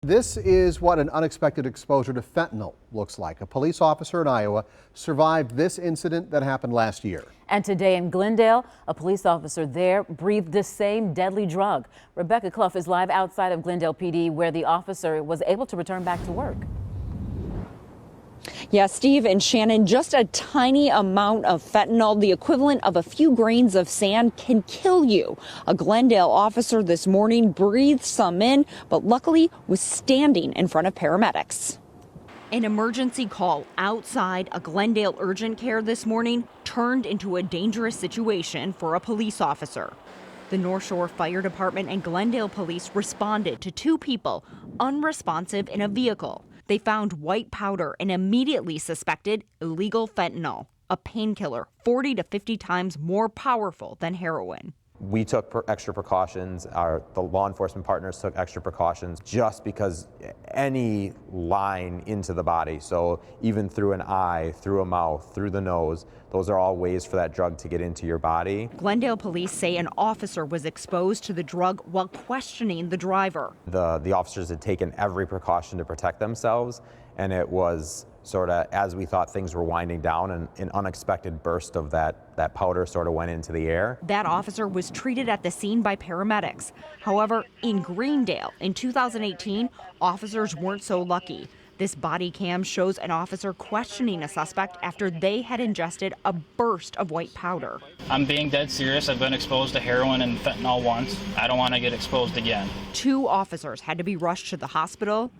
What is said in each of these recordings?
This is what an unexpected exposure to fentanyl looks like. A police officer in Iowa survived this incident that happened last year. And today in Glendale, a police officer there breathed the same deadly drug. Rebecca Clough is live outside of Glendale PD, where the officer was able to return back to work. Yeah, Steve and Shannon, just a tiny amount of fentanyl, the equivalent of a few grains of sand, can kill you. A Glendale officer this morning breathed some in, but luckily was standing in front of paramedics. An emergency call outside a Glendale urgent care this morning turned into a dangerous situation for a police officer. The North Shore Fire Department and Glendale police responded to two people unresponsive in a vehicle. They found white powder and immediately suspected illegal fentanyl, a painkiller 40 to 50 times more powerful than heroin. We took extra precautions. The law enforcement partners took extra precautions just because any line into the body, so even through an eye, through a mouth, through the nose, those are all ways for that drug to get into your body. Glendale police say an officer was exposed to the drug while questioning the driver. The officers had taken every precaution to protect themselves, and it was sort of, as we thought things were winding down, and an unexpected burst of that powder sort of went into the air. That officer was treated at the scene by paramedics. However, in Glendale in 2018, officers weren't so lucky. This body cam shows an officer questioning a suspect after they had ingested a burst of white powder. I'm being dead serious. I've been exposed to heroin and fentanyl once. I don't want to get exposed again. Two officers had to be rushed to the hospital.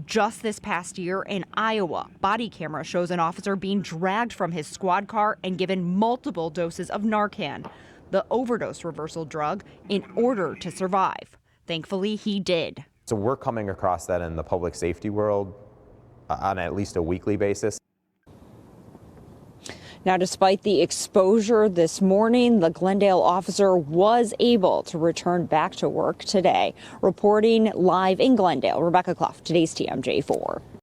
Just this past year in Iowa, body camera shows an officer being dragged from his squad car and given multiple doses of Narcan, the overdose reversal drug, in order to survive. Thankfully, he did. So we're coming across that in the public safety world on at least a weekly basis. Now, despite the exposure this morning, the Glendale officer was able to return back to work today. Reporting live in Glendale, Rebecca Clough, today's TMJ4.